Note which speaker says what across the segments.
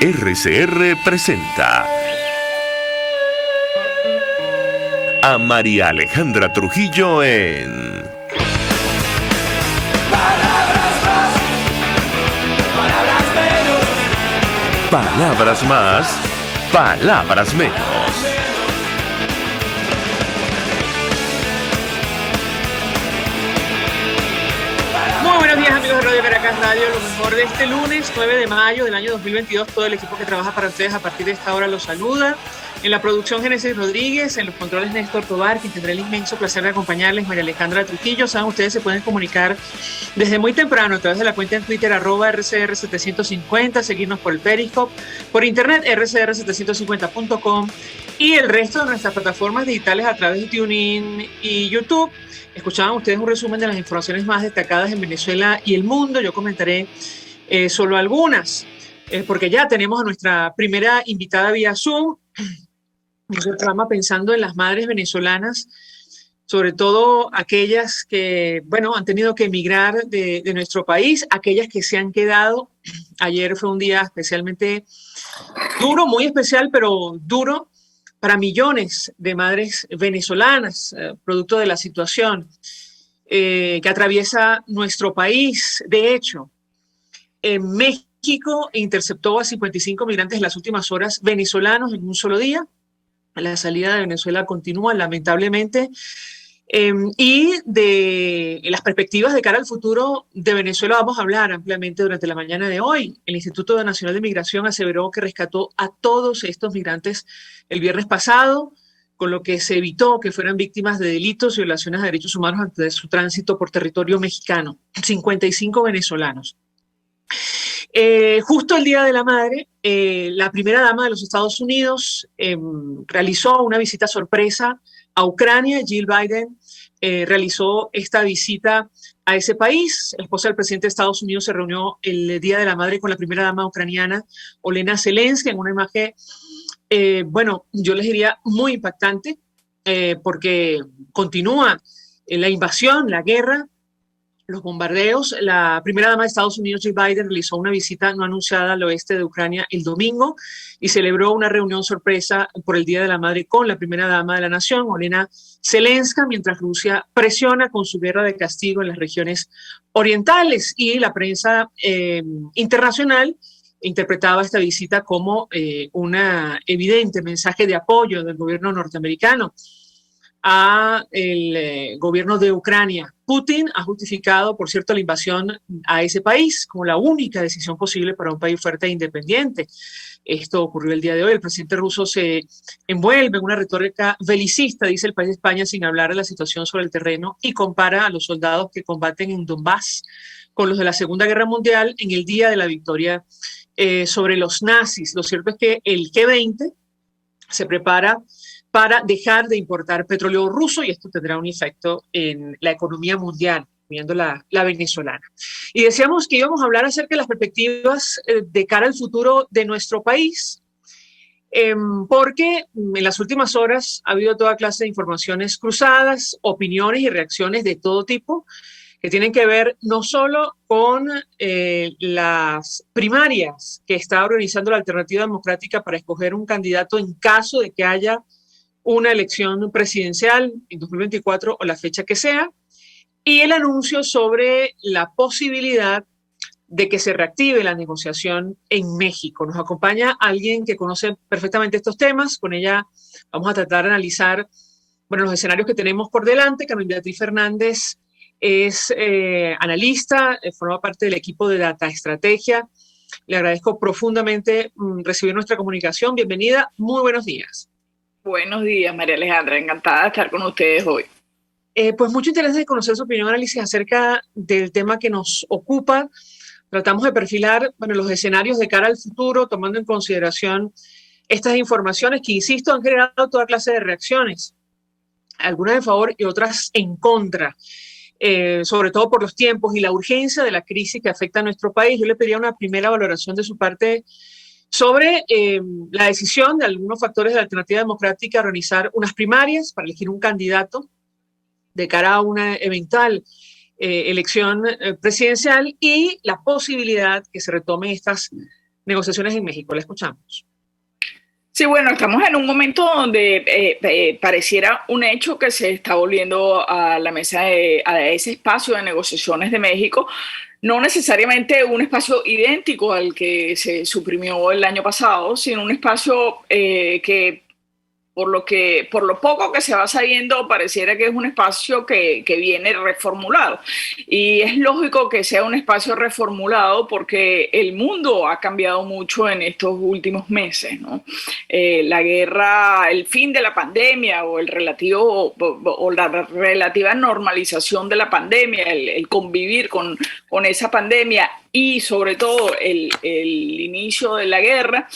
Speaker 1: RCR presenta a María Alejandra Trujillo en
Speaker 2: Palabras más, palabras menos.
Speaker 1: Palabras más, palabras menos.
Speaker 3: Muy buenos días, amigos de Radio Caracas Radio, lo mejor de este lunes 9 de mayo del año 2022. Todo el equipo que trabaja para ustedes a partir de esta hora los saluda. En la producción, Génesis Rodríguez, en los controles, Néstor Tobar, quien tendrá el inmenso placer de acompañarles, María Alejandra Trujillo. Saben, ustedes se pueden comunicar desde muy temprano a través de la cuenta en Twitter, @RCR750, seguirnos por el Periscope, por internet, rcr750.com, y el resto de nuestras plataformas digitales a través de TuneIn y YouTube. Escuchaban ustedes un resumen de las informaciones más destacadas en Venezuela y el mundo. Yo comentaré solo algunas, porque ya tenemos a nuestra primera invitada vía Zoom. Nuestro programa pensando en las madres venezolanas, sobre todo aquellas que, bueno, han tenido que emigrar de nuestro país, aquellas que se han quedado. Ayer fue un día especialmente duro, muy especial, pero duro para millones de madres venezolanas, producto de la situación que atraviesa nuestro país. De hecho, en México interceptó a 55 migrantes en las últimas horas venezolanos en un solo día. La salida de Venezuela continúa, lamentablemente. Y de las perspectivas de cara al futuro de Venezuela vamos a hablar ampliamente durante la mañana de hoy. El Instituto Nacional de Migración aseveró que rescató a todos estos migrantes el viernes pasado, con lo que se evitó que fueran víctimas de delitos y violaciones a derechos humanos antes de su tránsito por territorio mexicano. 55 venezolanos. Justo el Día de la Madre, la primera dama de los Estados Unidos realizó una visita sorpresa a Ucrania. Jill Biden realizó esta visita a ese país. La esposa del presidente de Estados Unidos se reunió el Día de la Madre con la primera dama ucraniana, Olena Zelensky, en una imagen, bueno, yo les diría muy impactante, porque continúa la invasión, la guerra, los bombardeos. La primera dama de Estados Unidos, Jill Biden, realizó una visita no anunciada al oeste de Ucrania el domingo y celebró una reunión sorpresa por el Día de la Madre con la primera dama de la nación, Olena Zelensky, mientras Rusia presiona con su guerra de castigo en las regiones orientales. Y la prensa internacional interpretaba esta visita como un evidente mensaje de apoyo del gobierno norteamericano a el gobierno de Ucrania. Putin ha justificado, por cierto, la invasión a ese país como la única decisión posible para un país fuerte e independiente. Esto ocurrió el día de hoy. El presidente ruso se envuelve en una retórica belicista, dice el país de España, sin hablar de la situación sobre el terreno, y compara a los soldados que combaten en Donbass con los de la Segunda Guerra Mundial en el día de la victoria sobre los nazis. Lo cierto es que el G20 se prepara para dejar de importar petróleo ruso, y esto tendrá un efecto en la economía mundial, viendo la venezolana. Y decíamos que íbamos a hablar acerca de las perspectivas de cara al futuro de nuestro país, porque en las últimas horas ha habido toda clase de informaciones cruzadas, opiniones y reacciones de todo tipo, que tienen que ver no solo con las primarias que está organizando la Alternativa Democrática para escoger un candidato en caso de que haya una elección presidencial en 2024 o la fecha que sea, y el anuncio sobre la posibilidad de que se reactive la negociación en México. Nos acompaña alguien que conoce perfectamente estos temas. Con ella vamos a tratar de analizar, bueno, los escenarios que tenemos por delante. Carmen Beatriz Fernández es analista, forma parte del equipo de Data Estrategia. Le agradezco profundamente recibir nuestra comunicación. Bienvenida, muy buenos días.
Speaker 4: Buenos días, María Alejandra, encantada de estar con ustedes hoy.
Speaker 3: Pues mucho interés de conocer su opinión, análisis acerca del tema que nos ocupa. Tratamos de perfilar, bueno, los escenarios de cara al futuro, tomando en consideración estas informaciones que, insisto, han generado toda clase de reacciones, algunas en favor y otras en contra, sobre todo por los tiempos y la urgencia de la crisis que afecta a nuestro país. Yo le pediría una primera valoración de su parte sobre la decisión de algunos factores de la Alternativa Democrática de organizar unas primarias para elegir un candidato de cara a una eventual elección presidencial, y la posibilidad que se retomen estas negociaciones en México. La escuchamos.
Speaker 4: Sí, bueno, estamos en un momento donde pareciera un hecho que se está volviendo a la mesa, a ese espacio de negociaciones de México, no necesariamente un espacio idéntico al que se suprimió el año pasado, sino un espacio que por lo poco que se va sabiendo, pareciera que es un espacio que viene reformulado. Y es lógico que sea un espacio reformulado porque el mundo ha cambiado mucho en estos últimos meses, ¿no? La guerra, el fin de la pandemia o la relativa normalización de la pandemia, el convivir con esa pandemia y sobre todo el inicio de la guerra,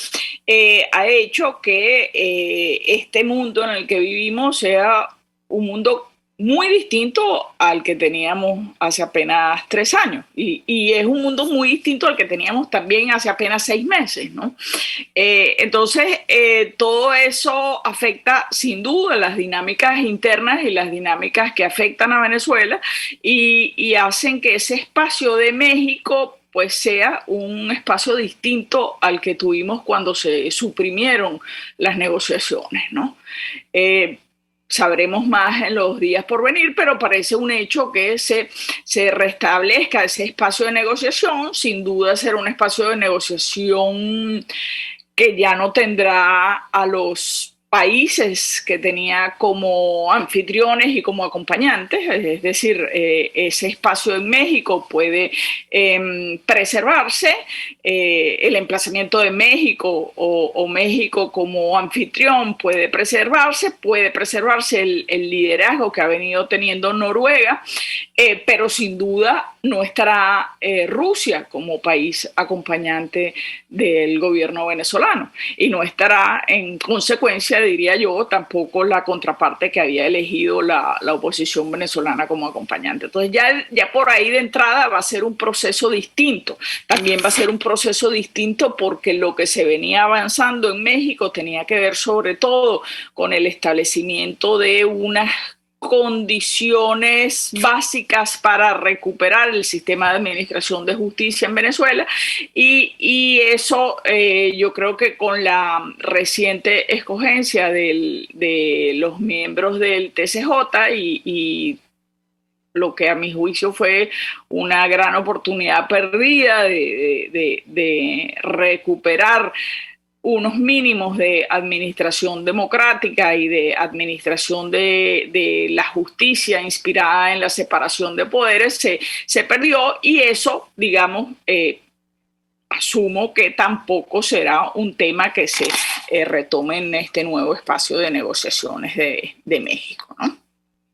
Speaker 4: ha hecho que este mundo en el que vivimos sea un mundo muy distinto al que teníamos hace apenas 3 años. Y es un mundo muy distinto al que teníamos también hace apenas 6 meses, ¿no? Entonces, todo eso afecta sin duda las dinámicas internas y las dinámicas que afectan a Venezuela y hacen que ese espacio de México pues sea un espacio distinto al que tuvimos cuando se suprimieron las negociaciones, ¿no? Sabremos más en los días por venir, pero parece un hecho que se restablezca ese espacio de negociación. Sin duda será un espacio de negociación que ya no tendrá a los países que tenía como anfitriones y como acompañantes, es decir, ese espacio en México puede preservarse, el emplazamiento de México o México como anfitrión puede preservarse el liderazgo que ha venido teniendo Noruega, pero sin duda no estará Rusia como país acompañante del gobierno venezolano y no estará en consecuencia, diría yo, tampoco la contraparte que había elegido la oposición venezolana como acompañante. Entonces ya por ahí de entrada va a ser un proceso distinto. También va a ser un proceso distinto porque lo que se venía avanzando en México tenía que ver sobre todo con el establecimiento de unas condiciones básicas para recuperar el sistema de administración de justicia en Venezuela y eso yo creo que con la reciente escogencia de los miembros del TCJ y lo que a mi juicio fue una gran oportunidad perdida de recuperar unos mínimos de administración democrática y de administración de la justicia inspirada en la separación de poderes, se perdió y eso, digamos, asumo que tampoco será un tema que se retome en este nuevo espacio de negociaciones de México, ¿no?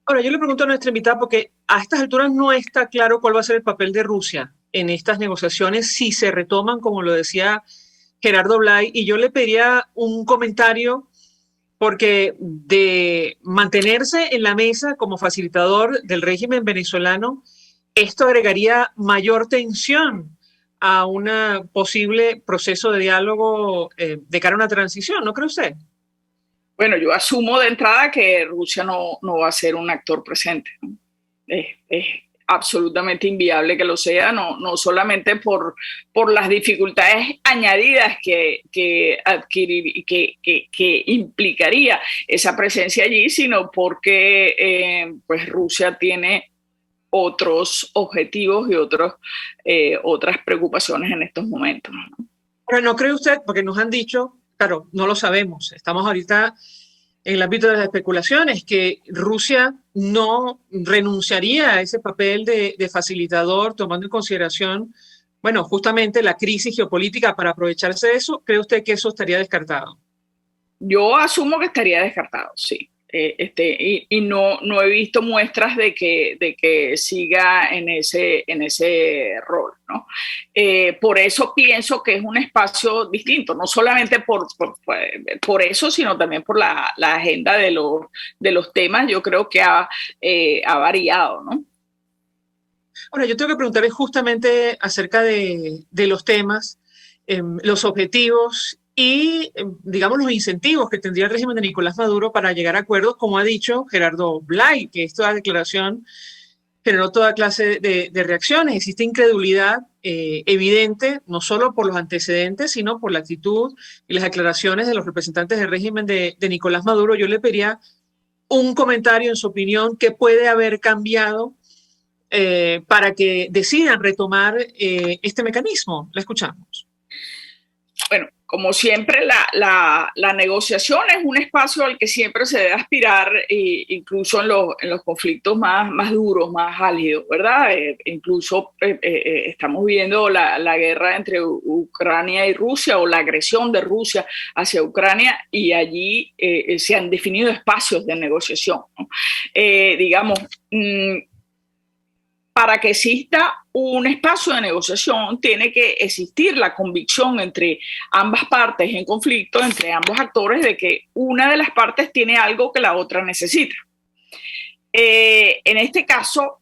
Speaker 3: Ahora, yo le pregunto a nuestra invitada, porque a estas alturas no está claro cuál va a ser el papel de Rusia en estas negociaciones, si se retoman, como lo decía Gerardo Blay, y yo le pediría un comentario porque de mantenerse en la mesa como facilitador del régimen venezolano, esto agregaría mayor tensión a un posible proceso de diálogo de cara a una transición, ¿no cree usted?
Speaker 4: Bueno, yo asumo de entrada que Rusia no va a ser un actor presente, ¿no? Es absolutamente inviable que lo sea, no solamente por las dificultades añadidas que implicaría esa presencia allí, sino porque pues Rusia tiene otros objetivos y otras preocupaciones en estos momentos, ¿no?
Speaker 3: Pero ¿no cree usted? Porque nos han dicho, claro, no lo sabemos, estamos ahorita en el ámbito de las especulaciones, que Rusia no renunciaría a ese papel de facilitador, tomando en consideración, bueno, justamente la crisis geopolítica para aprovecharse de eso. ¿Cree usted que eso estaría descartado?
Speaker 4: Yo asumo que estaría descartado, sí. Y no he visto muestras de que siga en ese rol, ¿no? Por eso pienso que es un espacio distinto, no solamente por eso, sino también por la agenda de los temas. Yo creo que ha variado, ¿no?
Speaker 3: Ahora, yo tengo que preguntarle justamente acerca de los temas, los objetivos y, digamos, los incentivos que tendría el régimen de Nicolás Maduro para llegar a acuerdos, como ha dicho Gerardo Blay, que esta declaración generó toda clase de reacciones. Existe incredulidad evidente, no solo por los antecedentes, sino por la actitud y las declaraciones de los representantes del régimen de Nicolás Maduro. Yo le pediría un comentario en su opinión, qué puede haber cambiado para que decidan retomar este mecanismo. La escuchamos.
Speaker 4: Bueno, como siempre, la negociación es un espacio al que siempre se debe aspirar, incluso en los conflictos más duros, más álgidos, ¿verdad? Incluso estamos viendo la guerra entre Ucrania y Rusia, o la agresión de Rusia hacia Ucrania, y allí se han definido espacios de negociación, ¿no? Para que exista un espacio de negociación, tiene que existir la convicción entre ambas partes en conflicto, entre ambos actores, de que una de las partes tiene algo que la otra necesita. En este caso,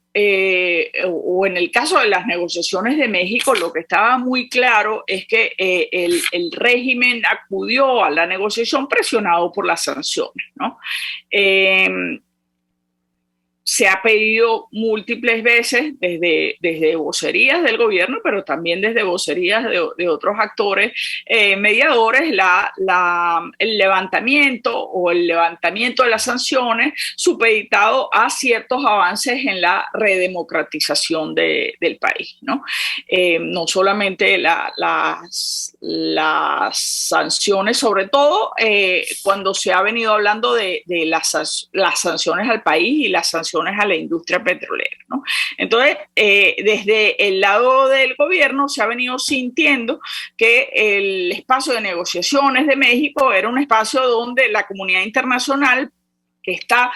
Speaker 4: o en el caso de las negociaciones de México, lo que estaba muy claro es que el régimen acudió a la negociación presionado por las sanciones, ¿no? Se ha pedido múltiples veces desde vocerías del gobierno, pero también desde vocerías de otros actores mediadores, el levantamiento de las sanciones, supeditado a ciertos avances en la redemocratización del país, ¿no? No solamente las sanciones, sobre todo cuando se ha venido hablando de las sanciones al país y las sanciones a la industria petrolera, ¿no? Entonces, desde el lado del gobierno se ha venido sintiendo que el espacio de negociaciones de México era un espacio donde la comunidad internacional, que está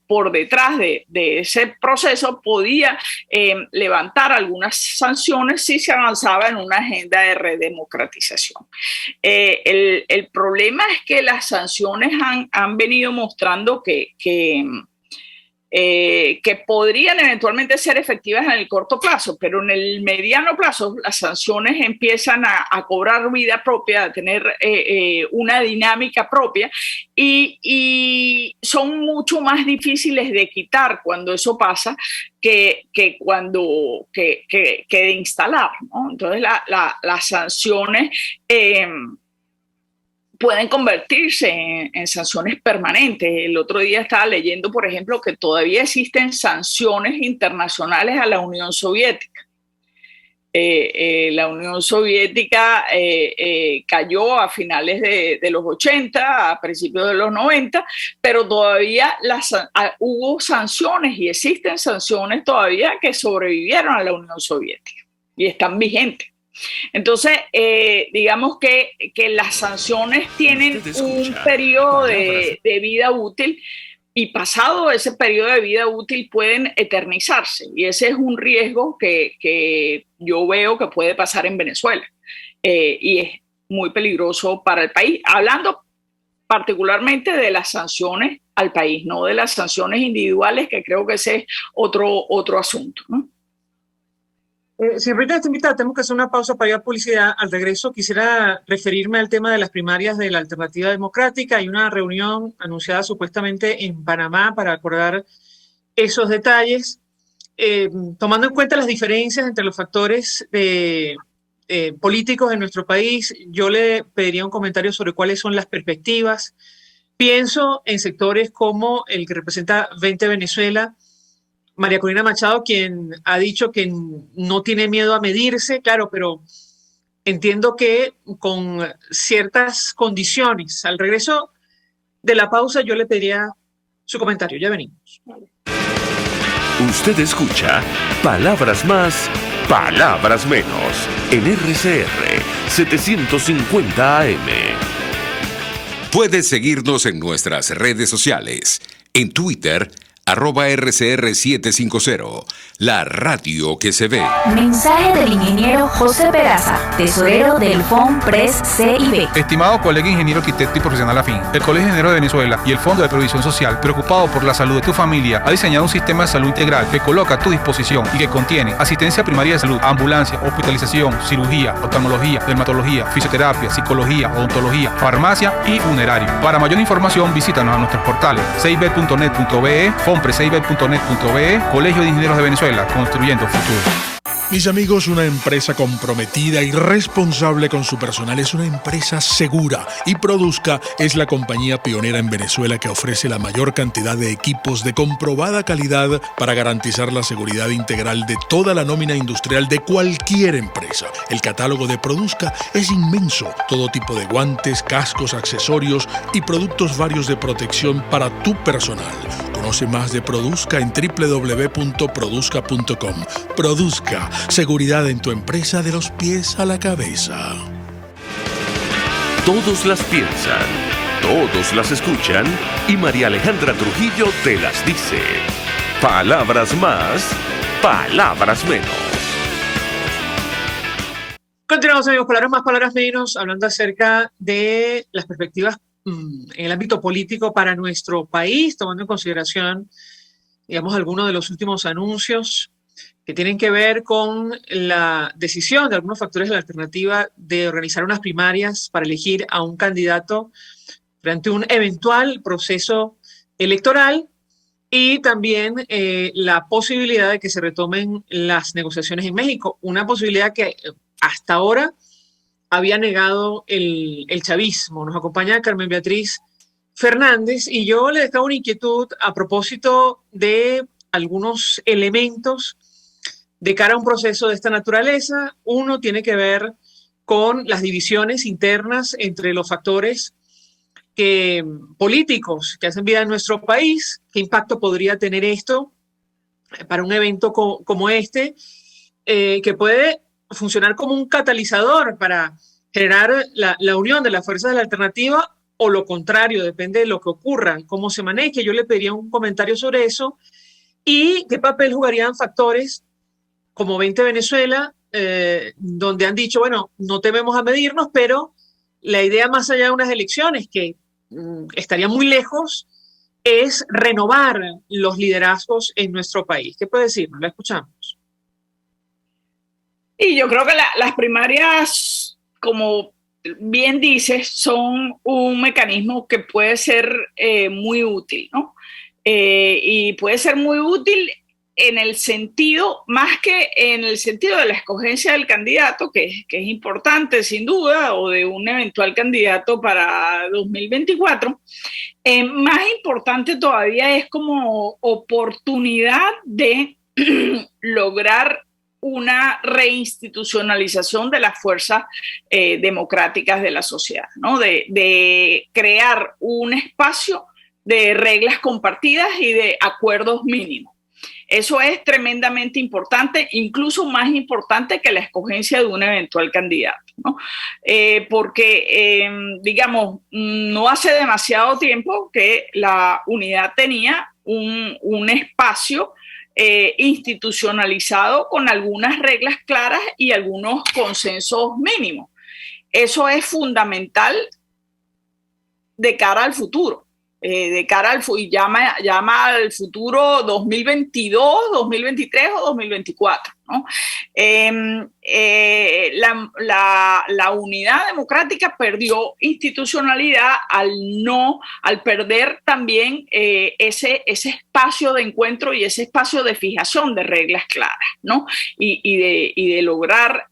Speaker 4: por detrás de ese proceso, podía levantar algunas sanciones si se avanzaba en una agenda de redemocratización. El problema es que las sanciones han venido mostrando que podrían eventualmente ser efectivas en el corto plazo, pero en el mediano plazo las sanciones empiezan a cobrar vida propia, a tener una dinámica propia, y son mucho más difíciles de quitar cuando eso pasa que de instalar, ¿no? Entonces las sanciones pueden convertirse en sanciones permanentes. El otro día estaba leyendo, por ejemplo, que todavía existen sanciones internacionales a la Unión Soviética. La Unión Soviética cayó a finales de los 80, a principios de los 90, pero todavía hubo sanciones y existen sanciones todavía que sobrevivieron a la Unión Soviética y están vigentes. Entonces, digamos que las sanciones tienen un periodo de vida útil, y pasado ese periodo de vida útil pueden eternizarse, y ese es un riesgo que yo veo que puede pasar en Venezuela, y es muy peligroso para el país, hablando particularmente de las sanciones al país, no de las sanciones individuales, que creo que ese es otro asunto, ¿no?
Speaker 3: Señor Rita, esta invitada, tenemos que hacer una pausa para ir a publicidad. Al regreso quisiera referirme al tema de las primarias de la Alternativa Democrática. Hay una reunión anunciada supuestamente en Panamá para acordar esos detalles. Tomando en cuenta las diferencias entre los factores políticos en nuestro país, yo le pediría un comentario sobre cuáles son las perspectivas. Pienso en sectores como el que representa 20 Venezuela, María Corina Machado, quien ha dicho que no tiene miedo a medirse, claro, pero entiendo que con ciertas condiciones. Al regreso de la pausa yo le pediría su comentario. Ya venimos.
Speaker 1: Usted escucha Palabras Más, Palabras Menos en RCR 750 AM.
Speaker 5: Puedes seguirnos en nuestras redes sociales. En Twitter, @RCR750, la radio que se ve.
Speaker 6: Mensaje del ingeniero José Peraza, tesorero del FONPRES CIB.
Speaker 7: Estimado colega ingeniero arquitecto y profesional afín, el Colegio de Ingenieros de Venezuela y el Fondo de Previsión Social, preocupado por la salud de tu familia, ha diseñado un sistema de salud integral que coloca a tu disposición y que contiene asistencia primaria de salud, ambulancia, hospitalización, cirugía, oftalmología, dermatología, fisioterapia, psicología, odontología, farmacia y funerario. Para mayor información, visítanos a nuestros portales cib.net.be, fompresibet.net.be, Colegio de Ingenieros de Venezuela, construyendo futuro.
Speaker 8: Mis amigos, una empresa comprometida y responsable con su personal es una empresa segura, y Produzca es la compañía pionera en Venezuela que ofrece la mayor cantidad de equipos de comprobada calidad para garantizar la seguridad integral de toda la nómina industrial de cualquier empresa. El catálogo de Produzca es inmenso, todo tipo de guantes, cascos, accesorios y productos varios de protección para tu personal. Conoce más de Produzca en www.produzca.com. Produzca, seguridad en tu empresa de los pies a la cabeza.
Speaker 1: Todos las piensan, todos las escuchan y María Alejandra Trujillo te las dice. Palabras más, palabras menos.
Speaker 3: Continuamos, amigos, palabras más, palabras menos, hablando acerca de las perspectivas en el ámbito político para nuestro país, tomando en consideración, digamos, algunos de los últimos anuncios que tienen que ver con la decisión de algunos factores de la alternativa de organizar unas primarias para elegir a un candidato frente a un eventual proceso electoral, y también la posibilidad de que se retomen las negociaciones en México, una posibilidad que hasta ahora había negado el chavismo. Nos acompaña Carmen Beatriz Fernández y yo le dejaba una inquietud a propósito de algunos elementos de cara a un proceso de esta naturaleza. Uno tiene que ver con las divisiones internas entre los factores políticos que hacen vida en nuestro país. ¿Qué impacto podría tener esto para un evento como este, que puede funcionar como un catalizador para generar la unión de las fuerzas de la alternativa, o lo contrario, depende de lo que ocurra, cómo se maneje? Yo le pediría un comentario sobre eso, y qué papel jugarían factores como 20 Venezuela, donde han dicho, bueno, no tememos a medirnos, pero la idea más allá de unas elecciones que estaría muy lejos es renovar los liderazgos en nuestro país. ¿Qué puede decirnos? La escuchamos.
Speaker 4: Y yo creo que las primarias, como bien dices, son un mecanismo que puede ser muy útil, ¿no? Y puede ser muy útil en el sentido, más que en el sentido de la escogencia del candidato, que es importante sin duda, o de un eventual candidato para 2024, más importante todavía es como oportunidad de lograr una reinstitucionalización de las fuerzas democráticas de la sociedad, ¿no? De crear un espacio de reglas compartidas y de acuerdos mínimos. Eso es tremendamente importante, incluso más importante que la escogencia de un eventual candidato, ¿no? Porque, digamos, no hace demasiado tiempo que la unidad tenía un espacio institucionalizado con algunas reglas claras y algunos consensos mínimos. Eso es fundamental de cara al futuro. Y llama al futuro 2022, 2023 o 2024, ¿no? La unidad democrática perdió institucionalidad al perder también ese espacio de encuentro y ese espacio de fijación de reglas claras, ¿no? Y de lograr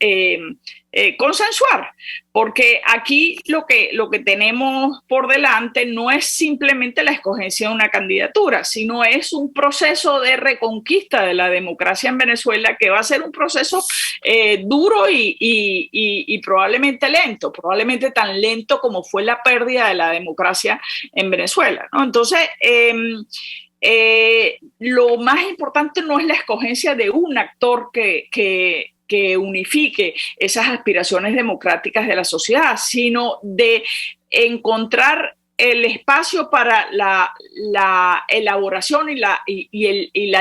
Speaker 4: consensuar, porque aquí lo que tenemos por delante no es simplemente la escogencia de una candidatura, sino es un proceso de reconquista de la democracia en Venezuela, que va a ser un proceso duro y probablemente lento, probablemente tan lento como fue la pérdida de la democracia en Venezuela, ¿no? Entonces, lo más importante no es la escogencia de un actor que unifique esas aspiraciones democráticas de la sociedad, sino de encontrar el espacio para la elaboración y la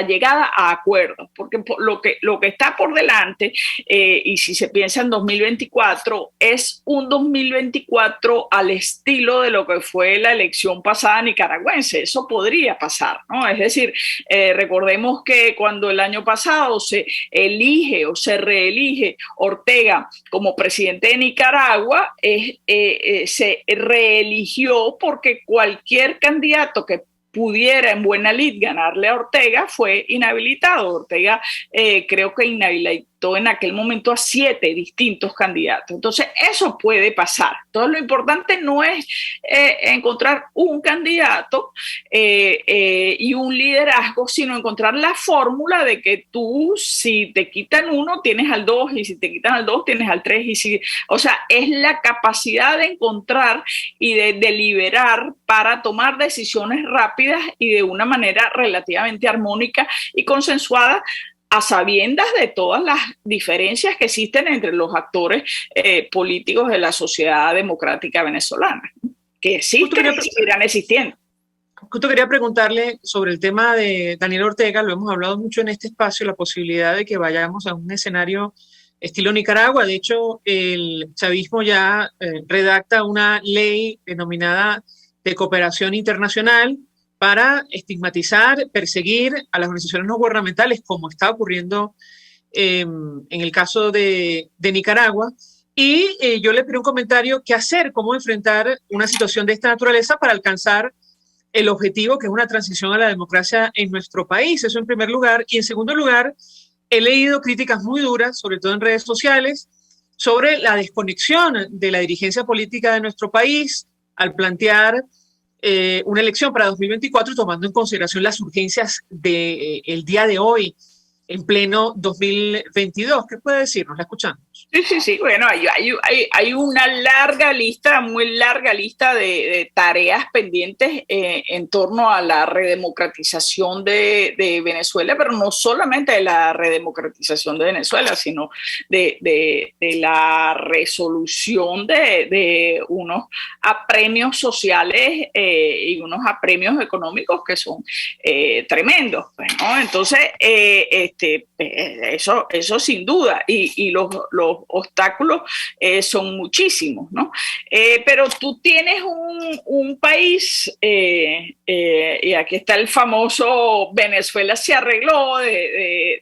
Speaker 4: llegada a acuerdos, porque lo que está por delante, y si se piensa en 2024, es un 2024 al estilo de lo que fue la elección pasada nicaragüense. Eso podría pasar, ¿no? Es decir, recordemos que cuando el año pasado se elige o se reelige Ortega como presidente de Nicaragua, se reeligió porque cualquier candidato que pudiera en buena lid ganarle a Ortega, fue inhabilitado. Ortega creo que inhabilitó en aquel momento a 7 distintos candidatos. Entonces, eso puede pasar. Entonces, lo importante no es encontrar un candidato y un liderazgo, sino encontrar la fórmula de que tú, si te quitan uno, tienes al 2, y si te quitan al 2, tienes al 3. O sea, es la capacidad de encontrar y de deliberar para tomar decisiones rápidas y de una manera relativamente armónica y consensuada, a sabiendas de todas las diferencias que existen entre los actores políticos de la sociedad democrática venezolana, que existen y seguirán existiendo.
Speaker 3: Justo quería preguntarle sobre el tema de Daniel Ortega. Lo hemos hablado mucho en este espacio, la posibilidad de que vayamos a un escenario estilo Nicaragua. De hecho, el chavismo ya redacta una ley denominada de cooperación internacional para estigmatizar, perseguir a las organizaciones no gubernamentales, como está ocurriendo en el caso de Nicaragua. Y yo le pedí un comentario: ¿qué hacer? ¿Cómo enfrentar una situación de esta naturaleza para alcanzar el objetivo, que es una transición a la democracia en nuestro país? Eso en primer lugar. Y en segundo lugar, he leído críticas muy duras, sobre todo en redes sociales, sobre la desconexión de la dirigencia política de nuestro país al plantear una elección para 2024, tomando en consideración las urgencias del día de hoy, en pleno 2022. ¿Qué puede decirnos? La escuchamos.
Speaker 4: Sí. Bueno, hay una larga lista, muy larga lista de tareas pendientes en torno a la redemocratización de Venezuela, pero no solamente de la redemocratización de Venezuela, sino de la resolución de unos apremios sociales y unos apremios económicos que son tremendos. ¿No? Entonces, eso sin duda, y los obstáculos son muchísimos, ¿no? Pero tú tienes un país, y aquí está el famoso Venezuela se arregló,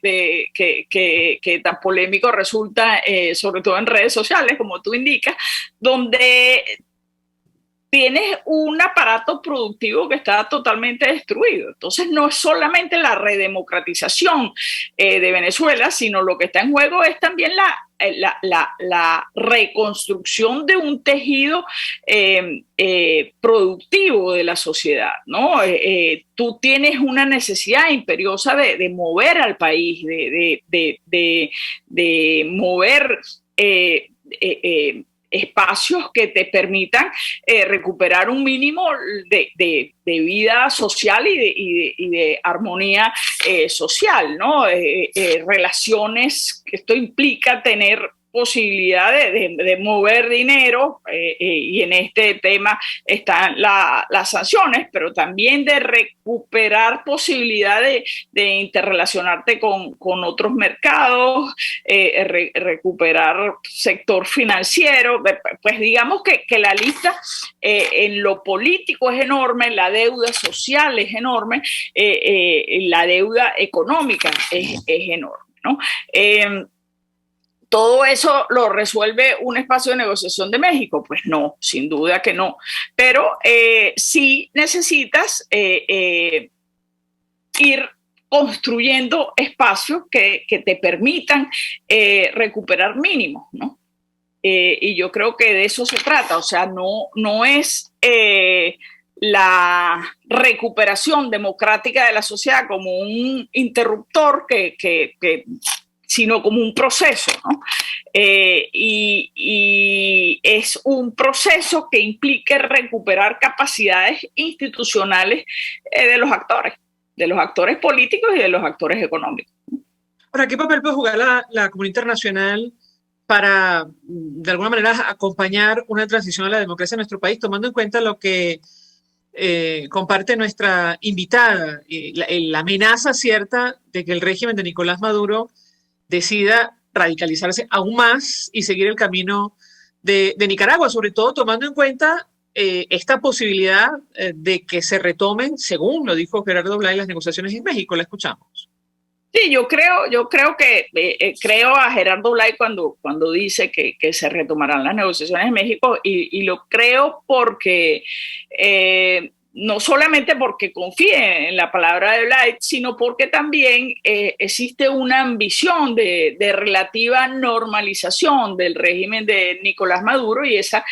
Speaker 4: que tan polémico resulta, sobre todo en redes sociales, como tú indicas, donde tienes un aparato productivo que está totalmente destruido. Entonces, no es solamente la redemocratización de Venezuela, sino lo que está en juego es también la reconstrucción de un tejido productivo de la sociedad, ¿no? Tú tienes una necesidad imperiosa de mover al país, de mover espacios que te permitan recuperar un mínimo de vida social y de armonía social, ¿no? Relaciones, que esto implica tener posibilidad de mover dinero, y en este tema están las sanciones, pero también de recuperar posibilidad de interrelacionarte con otros mercados, recuperar sector financiero. Pues digamos que la lista en lo político es enorme, la deuda social es enorme, la deuda económica es enorme, ¿no? ¿Todo eso lo resuelve un espacio de negociación de México? Pues no, sin duda que no. Pero sí necesitas ir construyendo espacios que te permitan recuperar mínimos, ¿no? Y yo creo que de eso se trata. O sea, no es la recuperación democrática de la sociedad como un interruptor sino como un proceso, ¿no? Y es un proceso que implica recuperar capacidades institucionales de los actores políticos y de los actores económicos.
Speaker 3: Ahora, ¿qué papel puede jugar la comunidad internacional para, de alguna manera, acompañar una transición a la democracia en nuestro país, tomando en cuenta lo que comparte nuestra invitada, la amenaza cierta de que el régimen de Nicolás Maduro decida radicalizarse aún más y seguir el camino de Nicaragua, sobre todo tomando en cuenta esta posibilidad de que se retomen, según lo dijo Gerardo Blay, las negociaciones en México? La escuchamos.
Speaker 4: Sí, yo creo que creo a Gerardo Blay cuando dice que se retomarán las negociaciones en México, y lo creo porque no solamente porque confíe en la palabra de Blyth, sino porque también existe una ambición de relativa normalización del régimen de Nicolás Maduro, y esa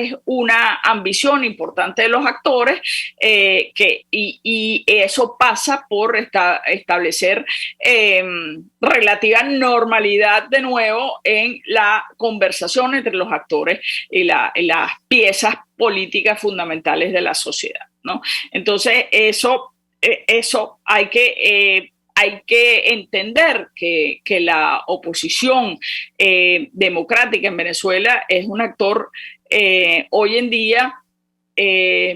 Speaker 4: es una ambición importante de los actores, y eso pasa por establecer relativa normalidad de nuevo en la conversación entre los actores y las piezas políticas fundamentales de la sociedad, ¿no? Entonces, eso hay que entender que la oposición democrática en Venezuela es un actor hoy en día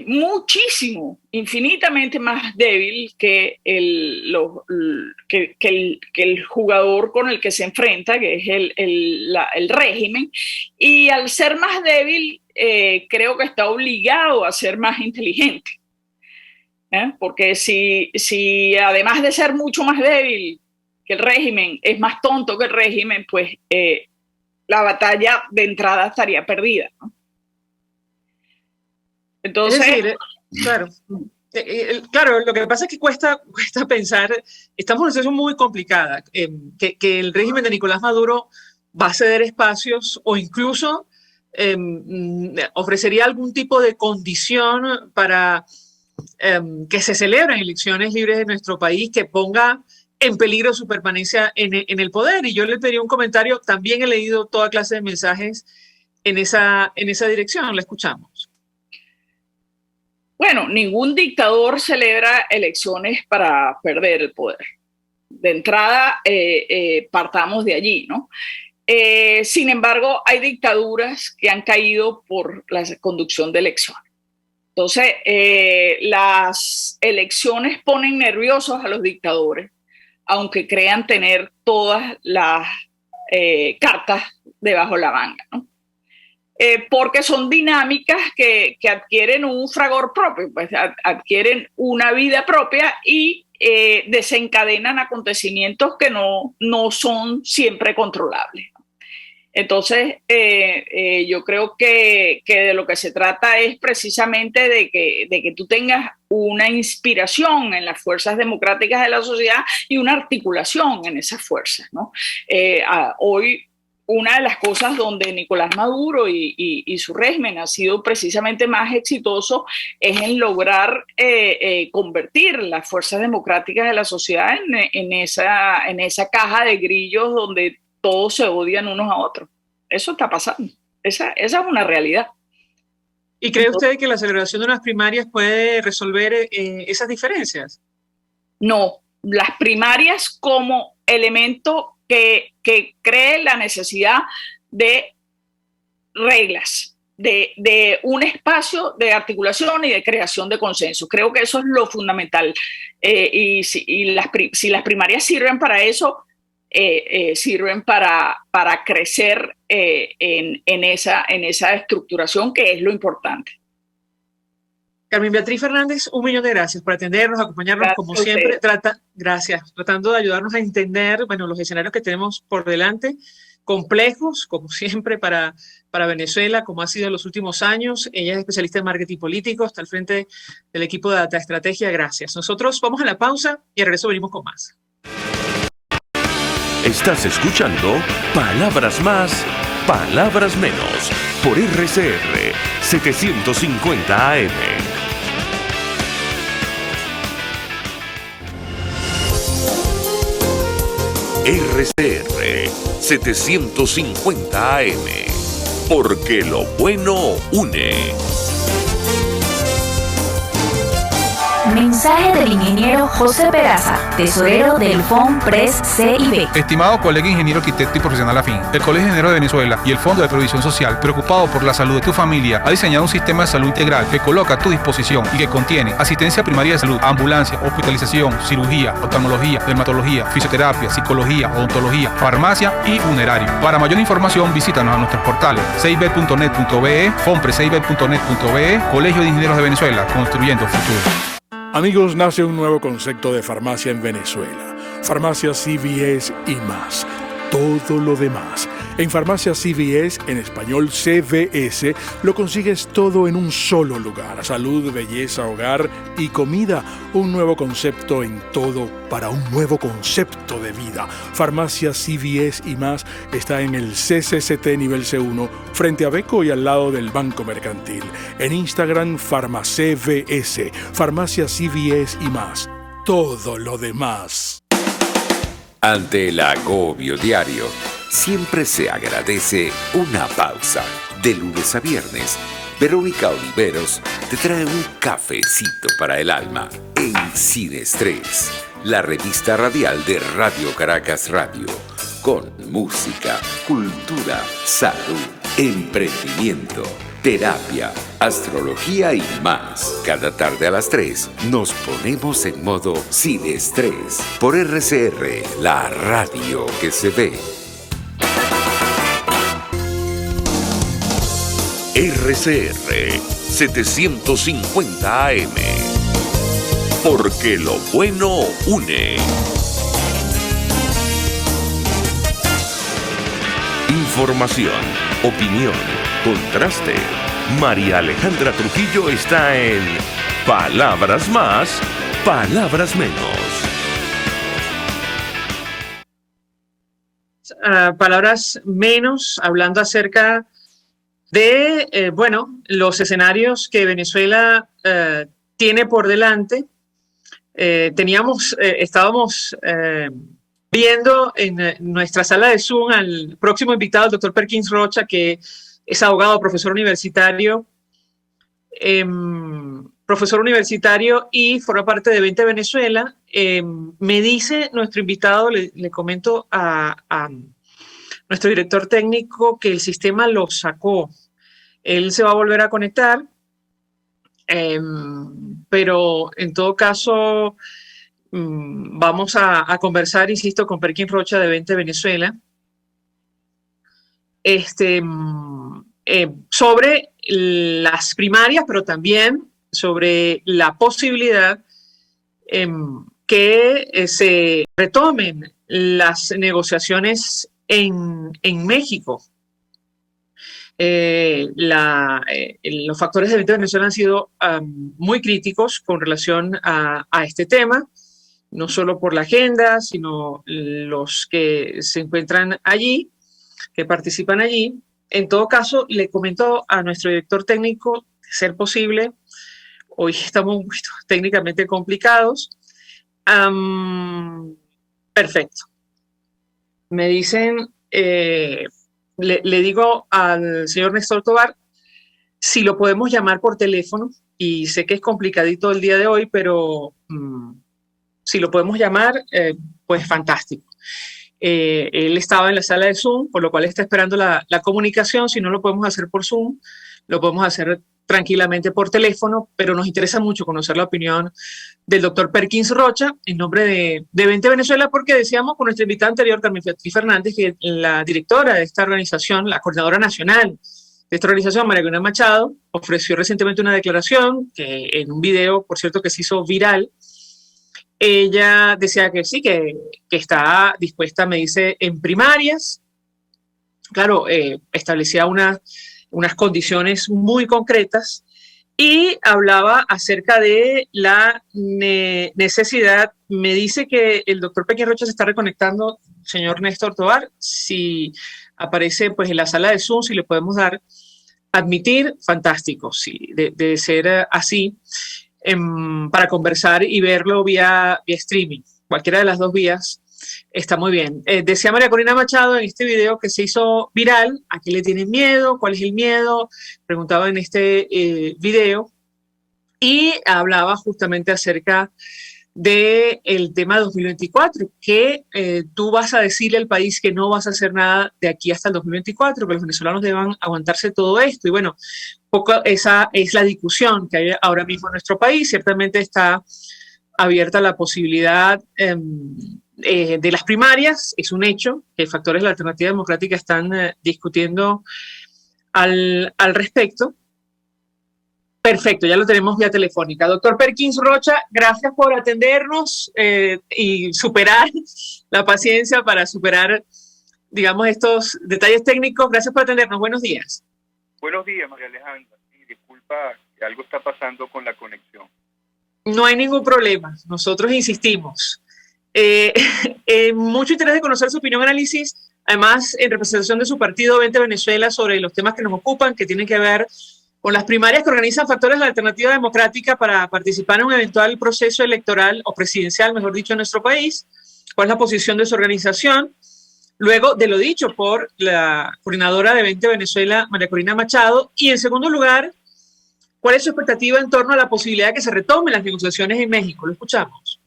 Speaker 4: muchísimo, infinitamente más débil que el jugador con el que se enfrenta, que es el régimen, y al ser más débil, creo que está obligado a ser más inteligente. Porque si además de ser mucho más débil que el régimen, es más tonto que el régimen, pues la batalla de entrada estaría perdida, ¿no? Entonces,
Speaker 3: es decir, claro. Claro, lo que pasa es que cuesta pensar, estamos en una situación muy complicada, que el régimen de Nicolás Maduro va a ceder espacios o incluso ofrecería algún tipo de condición para que se celebren elecciones libres en nuestro país, que ponga en peligro su permanencia en el poder. Y yo le pedí un comentario, también he leído toda clase de mensajes en esa dirección. La escuchamos.
Speaker 4: Bueno, ningún dictador celebra elecciones para perder el poder. De entrada, partamos de allí, ¿no? Sin embargo, hay dictaduras que han caído por la conducción de elecciones. Entonces, las elecciones ponen nerviosos a los dictadores, aunque crean tener todas las cartas debajo de la manga, ¿no? Porque son dinámicas que adquieren un fragor propio, pues adquieren una vida propia y desencadenan acontecimientos que no son siempre controlables. Entonces, yo creo que de lo que se trata es precisamente de que tú tengas una inspiración en las fuerzas democráticas de la sociedad y una articulación en esas fuerzas, ¿no? Hoy, una de las cosas donde Nicolás Maduro y su régimen ha sido precisamente más exitoso es en lograr convertir las fuerzas democráticas de la sociedad en esa caja de grillos donde todos se odian unos a otros. Eso está pasando. Esa es una realidad.
Speaker 3: ¿Y cree usted que la celebración de unas primarias puede resolver esas diferencias?
Speaker 4: No, las primarias como elemento que cree la necesidad de reglas, de un espacio de articulación y de creación de consenso. Creo que eso es lo fundamental. Y si las primarias sirven para eso, sirven para crecer en esa estructuración, que es lo importante.
Speaker 3: Carmen Beatriz Fernández, 1.000.000 de gracias por atendernos, acompañarnos. Gracias, como siempre. Gracias, tratando de ayudarnos a entender, los escenarios que tenemos por delante, complejos, como siempre, para Venezuela, como ha sido en los últimos años. Ella es especialista en marketing político, está al frente del equipo de Data Estrategia. Gracias. Nosotros vamos a la pausa y al regreso venimos con más.
Speaker 1: Estás escuchando Palabras Más, Palabras Menos, por RCR 750 AM. RCR 750 AM, porque lo bueno une.
Speaker 6: Mensaje del ingeniero José Peraza, tesorero del FONPRES CIB.
Speaker 7: Estimado colega ingeniero arquitecto y profesional afín, el Colegio de Ingenieros de Venezuela y el Fondo de Previsión Social, preocupado por la salud de tu familia, ha diseñado un sistema de salud integral que coloca a tu disposición y que contiene asistencia primaria de salud, ambulancia, hospitalización, cirugía, oftalmología, dermatología, fisioterapia, psicología, odontología, farmacia y funerario. Para mayor información, visítanos a nuestros portales cib.net.be, fonprescib.net.be, Colegio de Ingenieros de Venezuela, construyendo futuro.
Speaker 8: Amigos, nace un nuevo concepto de farmacia en Venezuela. Farmacia CVS y más. Todo lo demás. En Farmacia CVS, en español CVS, lo consigues todo en un solo lugar. Salud, belleza, hogar y comida. Un nuevo concepto en todo para un nuevo concepto de vida. Farmacia CVS y más está en el CCCT nivel C1, frente a Beco y al lado del Banco Mercantil. En Instagram, FarmaCVS, Farmacia CVS y más. Todo lo demás.
Speaker 5: Ante el agobio diario, siempre se agradece una pausa. De lunes a viernes, Verónica Oliveros te trae un cafecito para el alma en Sin Estrés, la revista radial de Radio Caracas Radio, con música, cultura, salud, emprendimiento, terapia, astrología y más. Cada tarde a las 3 nos ponemos en modo Sin Estrés por RCR, la radio que se ve.
Speaker 1: RCR 750 AM. Porque lo bueno une. Información, opinión, contraste. María Alejandra Trujillo está en Palabras Más, Palabras Menos.
Speaker 3: Palabras menos, hablando acerca de, los escenarios que Venezuela tiene por delante. Estábamos viendo en nuestra sala de Zoom al próximo invitado, el doctor Perkins Rocha, que es abogado, profesor universitario y forma parte de 20 Venezuela. Me dice nuestro invitado, le comento a nuestro director técnico, que el sistema lo sacó. Él se va a volver a conectar, pero en todo caso vamos a conversar, insisto, con Perkins Rocha de 20 Venezuela, sobre las primarias, pero también sobre la posibilidad que se retomen las negociaciones en México. Los factores de 20 Venezuela han sido muy críticos con relación a este tema, no solo por la agenda, sino los que se encuentran allí, que participan allí. En todo caso, le comento a nuestro director técnico, de ser posible, hoy estamos un poquito técnicamente complicados. Perfecto. Me dicen, le digo al señor Néstor Tovar si lo podemos llamar por teléfono, y sé que es complicadito el día de hoy, pero si lo podemos llamar, pues fantástico. Él estaba en la sala de Zoom, por lo cual está esperando la comunicación. Si no lo podemos hacer por Zoom, lo podemos hacer tranquilamente por teléfono, pero nos interesa mucho conocer la opinión del doctor Perkins Rocha en nombre de 20 Venezuela, porque decíamos con nuestra invitada anterior, Carmen Beatriz Fernández, que la directora de esta organización, la coordinadora nacional de esta organización, María Corina Machado, ofreció recientemente una declaración que en un video, por cierto, que se hizo viral. Ella decía que sí, que está dispuesta, me dice, en primarias. Claro, establecía unas condiciones muy concretas y hablaba acerca de la necesidad. Me dice que el doctor Perkins Rocha se está reconectando, señor Néstor Tovar, si aparece pues en la sala de Zoom, si le podemos dar admitir, fantástico, sí, de ser así, para conversar y verlo vía streaming. Cualquiera de las dos vías está muy bien. Decía María Corina Machado en este video que se hizo viral, ¿a qué le tienen miedo? ¿Cuál es el miedo? Preguntaba en este video, y hablaba justamente acerca del tema 2024, que tú vas a decirle al país que no vas a hacer nada de aquí hasta el 2024, que los venezolanos deban aguantarse todo esto. Y bueno, poco esa es la discusión que hay ahora mismo en nuestro país. Ciertamente está abierta la posibilidad de las primarias. Es un hecho que factores de la Alternativa Democrática están discutiendo al respecto. Perfecto, ya lo tenemos vía telefónica. Doctor Perkins Rocha, gracias por atendernos y superar la paciencia para superar digamos, estos detalles técnicos. Gracias por atendernos. Buenos días.
Speaker 9: Buenos días, María Alejandra. Sí, disculpa que algo está pasando con la conexión.
Speaker 3: No hay ningún problema. Nosotros insistimos. Mucho interés de conocer su opinión, análisis, además en representación de su partido 20 Venezuela, sobre los temas que nos ocupan, que tienen que ver con las primarias que organizan factores de la alternativa democrática para participar en un eventual proceso electoral o presidencial, mejor dicho, en nuestro país. ¿Cuál es la posición de su organización? Luego de lo dicho por la coordinadora de 20 Venezuela, María Corina Machado. Y en segundo lugar, ¿cuál es su expectativa en torno a la posibilidad de que se retomen las negociaciones en México? Lo escuchamos.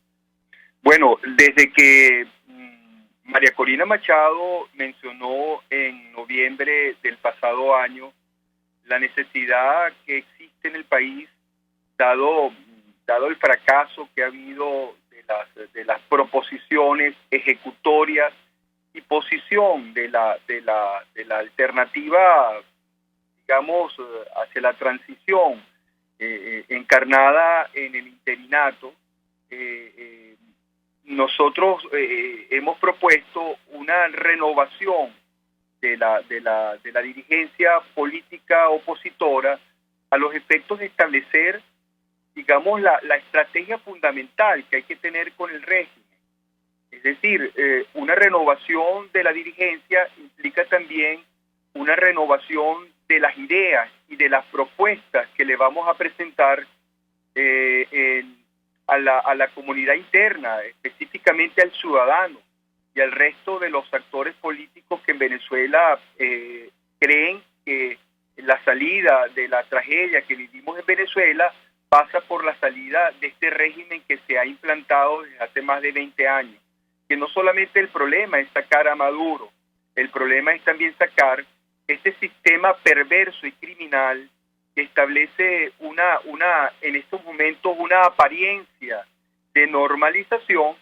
Speaker 9: Bueno, desde que María Corina Machado mencionó en noviembre del pasado año la necesidad que existe en el país, dado el fracaso que ha habido de las proposiciones ejecutorias y posición de la alternativa, digamos, hacia la transición encarnada en el interinato, nosotros hemos propuesto una renovación de la dirigencia política opositora a los efectos de establecer, digamos, la estrategia fundamental que hay que tener con el régimen. Es decir, una renovación de la dirigencia implica también una renovación de las ideas y de las propuestas que le vamos a presentar a la comunidad interna, específicamente al ciudadano y al resto de los actores políticos que en Venezuela creen que la salida de la tragedia que vivimos en Venezuela pasa por la salida de este régimen que se ha implantado desde hace más de 20 años. Que no solamente el problema es sacar a Maduro, el problema es también sacar este sistema perverso y criminal que establece en estos momentos una apariencia de normalización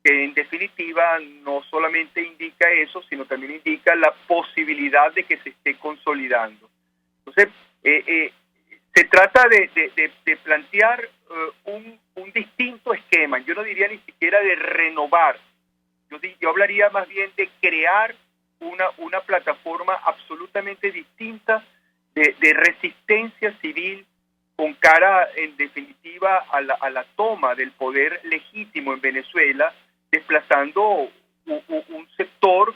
Speaker 9: que en definitiva no solamente indica eso, sino también indica la posibilidad de que se esté consolidando. Entonces, se trata de plantear un distinto esquema. Yo no diría ni siquiera de renovar. Yo hablaría más bien de crear una plataforma absolutamente distinta de resistencia civil con cara, en definitiva, a la toma del poder legítimo en Venezuela, desplazando un sector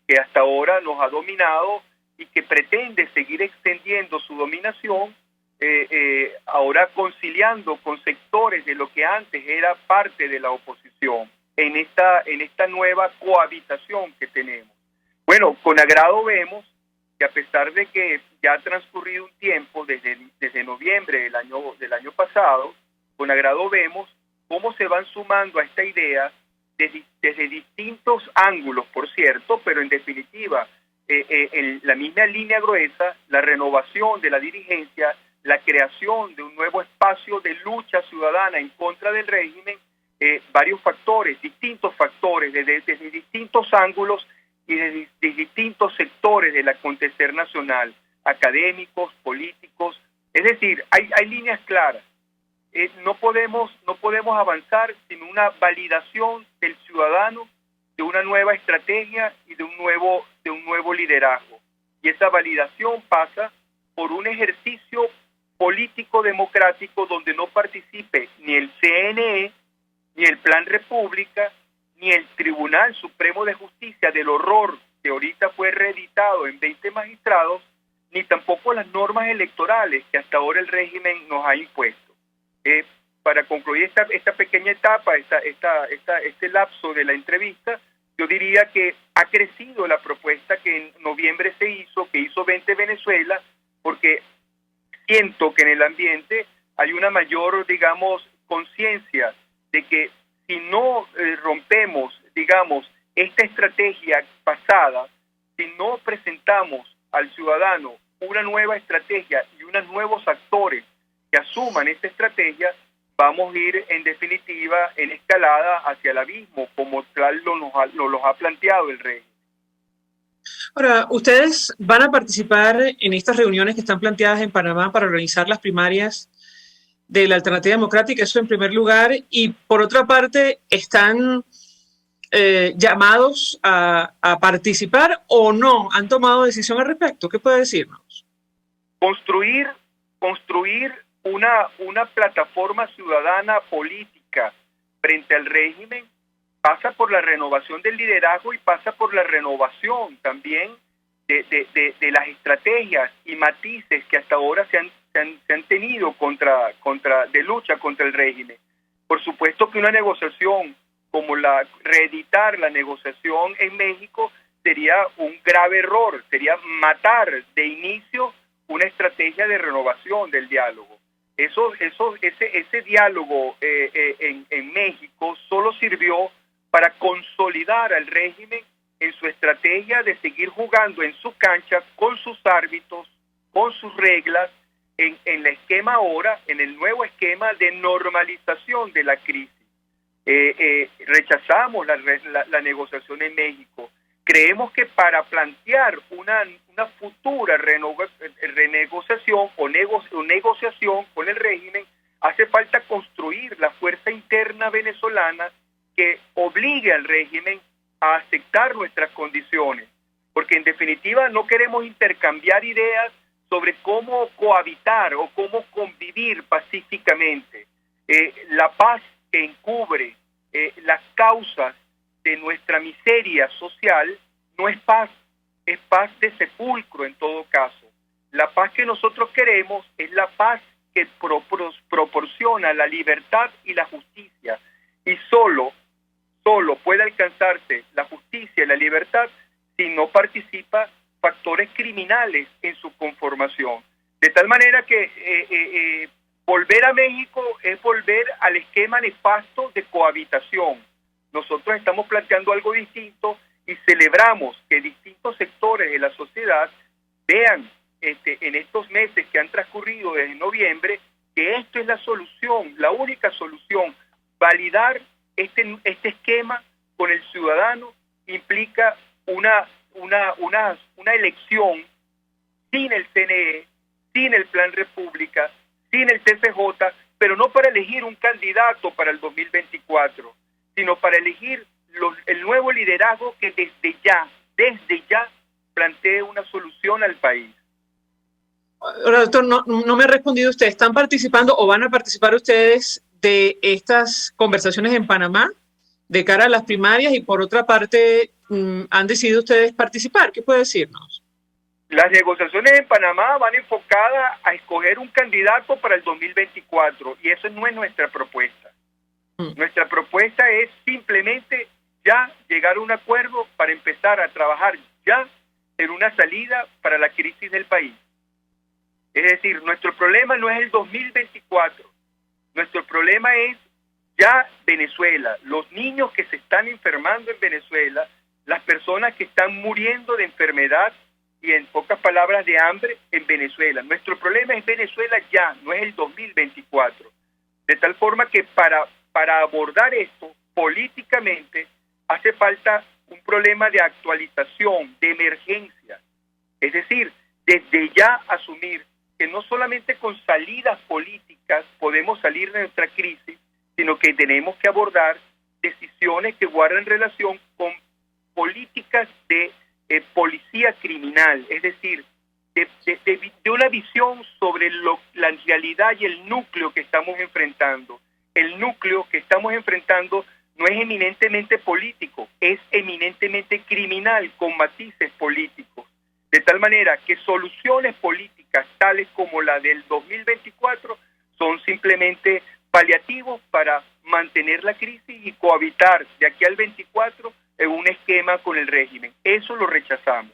Speaker 9: que hasta ahora nos ha dominado y que pretende seguir extendiendo su dominación, ahora conciliando con sectores de lo que antes era parte de la oposición en esta nueva cohabitación que tenemos. Bueno, con agrado vemos que a pesar de que ya ha transcurrido un tiempo desde noviembre del año pasado, con agrado vemos cómo se van sumando a esta idea desde distintos ángulos, por cierto, pero en definitiva, en la misma línea gruesa, la renovación de la dirigencia, la creación de un nuevo espacio de lucha ciudadana en contra del régimen, varios factores, distintos factores, desde distintos ángulos y de distintos sectores del acontecer nacional, académicos, políticos. Es decir, hay líneas claras. No podemos avanzar sin una validación del ciudadano, de una nueva estrategia y de un nuevo liderazgo. Y esa validación pasa por un ejercicio político democrático donde no participe ni el CNE, ni el Plan República, ni el Tribunal Supremo de Justicia del horror que ahorita fue reeditado en 20 magistrados, ni tampoco las normas electorales que hasta ahora el régimen nos ha impuesto. Para concluir esta pequeña etapa, este lapso de la entrevista, yo diría que ha crecido la propuesta que en noviembre que hizo 20 Venezuela, porque siento que en el ambiente hay una mayor, digamos, conciencia de que si no rompemos, digamos, esta estrategia pasada, si no presentamos al ciudadano una nueva estrategia y unos nuevos actores que asuman esta estrategia, vamos a ir en definitiva en escalada hacia el abismo, como tal nos ha planteado el régimen.
Speaker 3: Ahora, ustedes van a participar en estas reuniones que están planteadas en Panamá para organizar las primarias de la Alternativa Democrática, eso en primer lugar, y por otra parte están llamados a participar o no? ¿Han tomado decisión al respecto? ¿Qué puede decirnos?
Speaker 9: Construir una plataforma ciudadana política frente al régimen pasa por la renovación del liderazgo y pasa por la renovación también de las estrategias y matices que hasta ahora se han tenido de lucha contra el régimen. Por supuesto que una negociación como reeditar la negociación en México sería un grave error, sería matar de inicio una estrategia de renovación del diálogo. Ese diálogo en México solo sirvió para consolidar al régimen en su estrategia de seguir jugando en su cancha con sus árbitros, con sus reglas, en el esquema ahora, en el nuevo esquema de normalización de la crisis. Rechazamos la negociación en México. Creemos que para plantear una futura renegociación o negociación con el régimen, hace falta construir la fuerza interna venezolana que obligue al régimen a aceptar nuestras condiciones, porque en definitiva no queremos intercambiar ideas sobre cómo cohabitar o cómo convivir pacíficamente. La paz que encubre las causas de nuestra miseria social no es paz, es paz de sepulcro en todo caso. La paz que nosotros queremos es la paz que proporciona la libertad y la justicia, y solo puede alcanzarse la justicia y la libertad si no participa factores criminales en su conformación. De tal manera que volver a México es volver al esquema nefasto de cohabitación. Nosotros estamos planteando algo distinto y celebramos que distintos sectores de la sociedad vean en estos meses que han transcurrido desde noviembre que esto es la solución, la única solución. Validar este esquema con el ciudadano implica una elección sin el CNE, sin el Plan República, sin el TCJ, pero no para elegir un candidato para el 2024, sino para elegir el nuevo liderazgo que desde ya plantee una solución al país.
Speaker 3: Ahora, doctor, no me ha respondido usted. ¿Están participando o van a participar ustedes de estas conversaciones en Panamá de cara a las primarias? Y por otra parte, ¿han decidido ustedes participar? ¿Qué puede decirnos?
Speaker 9: Las negociaciones en Panamá van enfocadas a escoger un candidato para el 2024 y eso no es nuestra propuesta. Nuestra propuesta es simplemente ya llegar a un acuerdo para empezar a trabajar ya en una salida para la crisis del país. Es decir, nuestro problema no es el 2024, nuestro problema es ya Venezuela, los niños que se están enfermando en Venezuela, las personas que están muriendo de enfermedad y en pocas palabras de hambre en Venezuela. Nuestro problema es Venezuela ya, no es el 2024. De tal forma que para abordar esto políticamente hace falta un problema de actualización, de emergencia. Es decir, desde ya asumir que no solamente con salidas políticas podemos salir de nuestra crisis, sino que tenemos que abordar decisiones que guardan relación con políticas de policía criminal, es decir, de una visión sobre la realidad y el núcleo que estamos enfrentando. El núcleo que estamos enfrentando no es eminentemente político, es eminentemente criminal con matices políticos. De tal manera que soluciones políticas tales como la del 2024 son simplemente paliativos para mantener la crisis y cohabitar de aquí al 24 en un esquema con el régimen. Eso lo rechazamos.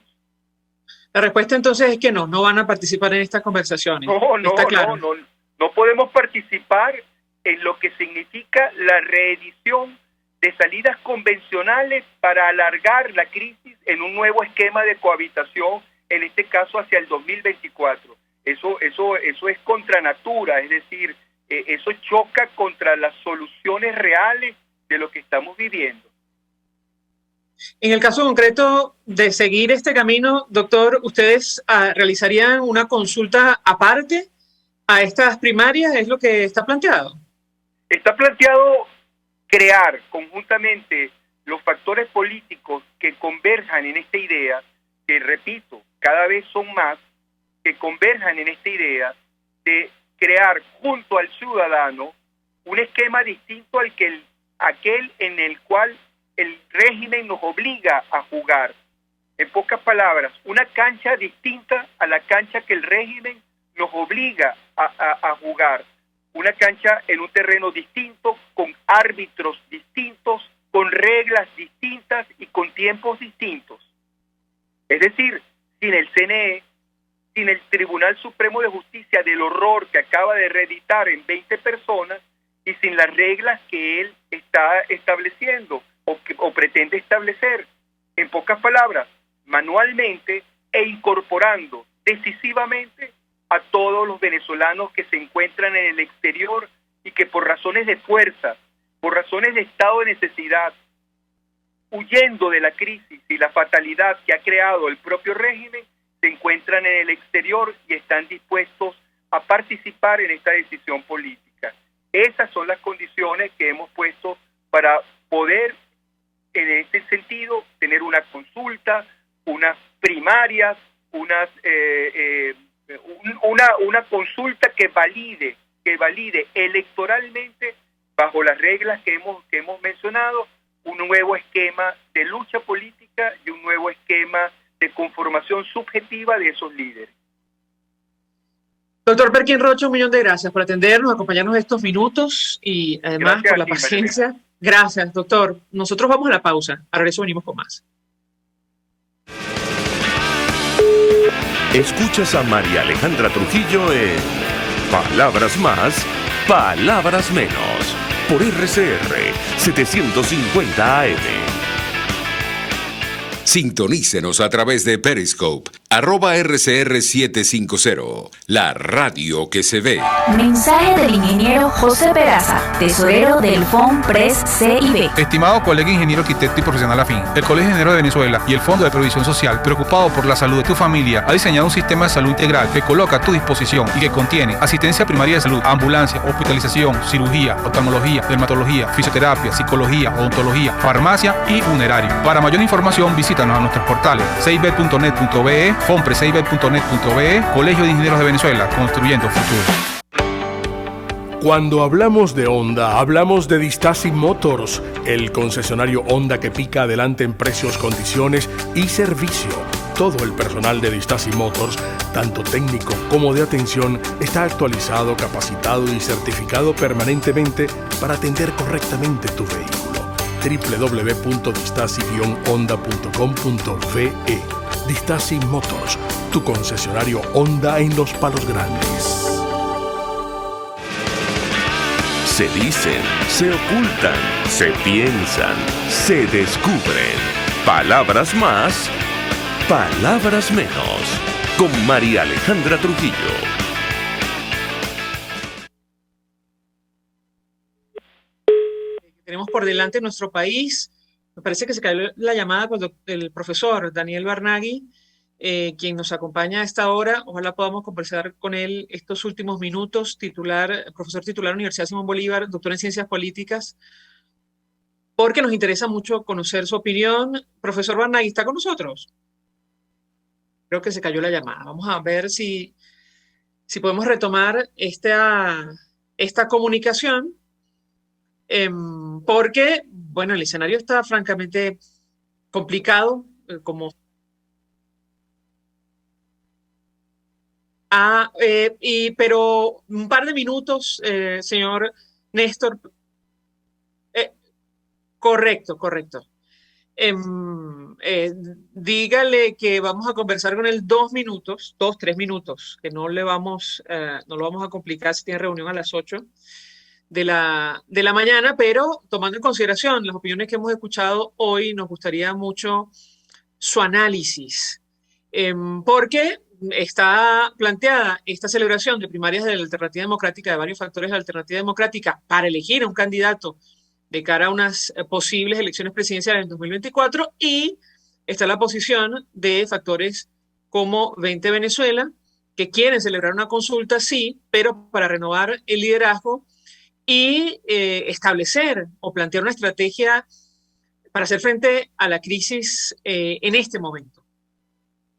Speaker 3: La respuesta entonces es que no van a participar en estas conversaciones.
Speaker 9: No podemos participar en lo que significa la reedición de salidas convencionales para alargar la crisis en un nuevo esquema de cohabitación, en este caso hacia el 2024. Eso es contra natura, es decir, eso choca contra las soluciones reales de lo que estamos viviendo.
Speaker 3: En el caso concreto de seguir este camino, doctor, ¿ustedes realizarían una consulta aparte a estas primarias? ¿Es lo que está planteado?
Speaker 9: Está planteado crear conjuntamente los factores políticos que converjan en esta idea, que repito, cada vez son más, que converjan en esta idea de crear junto al ciudadano un esquema distinto al que aquel en el cual el régimen nos obliga a jugar. En pocas palabras, una cancha distinta a la cancha que el régimen nos obliga a jugar. Una cancha en un terreno distinto, con árbitros distintos, con reglas distintas y con tiempos distintos. Es decir, sin el CNE, sin el Tribunal Supremo de Justicia del horror que acaba de reeditar en 20 personas y sin las reglas que él está estableciendo o pretende establecer. En pocas palabras, manualmente e incorporando decisivamente a todos los venezolanos que se encuentran en el exterior y que por razones de fuerza, por razones de estado de necesidad, huyendo de la crisis y la fatalidad que ha creado el propio régimen, se encuentran en el exterior y están dispuestos a participar en esta decisión política. Esas son las condiciones que hemos puesto para poder, en este sentido, tener una consulta, unas primarias, una consulta que valide electoralmente, bajo las reglas que hemos mencionado, un nuevo esquema de lucha política y un nuevo esquema de conformación subjetiva de esos líderes.
Speaker 3: Doctor Perkin Rocha, 1.000.000 de gracias por atendernos, acompañarnos estos minutos y además
Speaker 9: Gracias
Speaker 3: por la
Speaker 9: a ti,
Speaker 3: paciencia.
Speaker 9: María.
Speaker 3: Gracias, doctor. Nosotros vamos a la pausa. A regreso venimos con más.
Speaker 1: Escuchas a María Alejandra Trujillo en Palabras Más, Palabras Menos, por RCR 750 AM.
Speaker 5: Sintonícenos a través de Periscope, @RCR750, la radio que se ve.
Speaker 6: Mensaje del ingeniero José Peraza, tesorero del FONPRES CIB.
Speaker 7: Estimado colega ingeniero arquitecto y profesional afín, el Colegio de Ingenieros de Venezuela y el Fondo de Previsión Social, preocupado por la salud de tu familia, ha diseñado un sistema de salud integral que coloca a tu disposición y que contiene asistencia primaria de salud, ambulancia, hospitalización, cirugía, oftalmología, dermatología, fisioterapia, psicología, odontología, farmacia y funerario. Para mayor información, visítanos a nuestros portales cib.net.be, fonprescib.net.be, Colegio de Ingenieros de Venezuela, construyendo futuro.
Speaker 8: Cuando hablamos de Honda, hablamos de Distasi Motors, el concesionario Honda que pica adelante en precios, condiciones y servicio. Todo el personal de Distasi Motors, tanto técnico como de atención, está actualizado, capacitado y certificado permanentemente para atender correctamente tu vehículo. www.distasi-honda.com.ve. Distasi Motors, tu concesionario Honda en Los Palos Grandes.
Speaker 1: Se dicen, se ocultan, se piensan, se descubren. Palabras más, palabras menos. Con María Alejandra Trujillo.
Speaker 3: Tenemos por delante nuestro país. Me parece que se cayó la llamada con el profesor Daniel Barnaghi, quien nos acompaña a esta hora. Ojalá podamos conversar con él estos últimos minutos. Profesor titular de la Universidad Simón Bolívar, doctor en Ciencias Políticas, porque nos interesa mucho conocer su opinión. Profesor Barnaghi, ¿está con nosotros? Creo que se cayó la llamada. Vamos a ver si podemos retomar esta comunicación. Porque, bueno, el escenario está francamente complicado, pero un par de minutos, señor Néstor. Correcto. Dígale que vamos a conversar con él 3 minutos, que no lo vamos a complicar si tiene reunión a las 8 de la mañana, pero tomando en consideración las opiniones que hemos escuchado hoy, nos gustaría mucho su análisis, porque está planteada esta celebración de primarias de la Alternativa Democrática, de varios factores de la Alternativa Democrática, para elegir a un candidato de cara a unas posibles elecciones presidenciales en 2024, y está la posición de factores como 20 Venezuela, que quieren celebrar una consulta, sí, pero para renovar el liderazgo y establecer o plantear una estrategia para hacer frente a la crisis en este momento.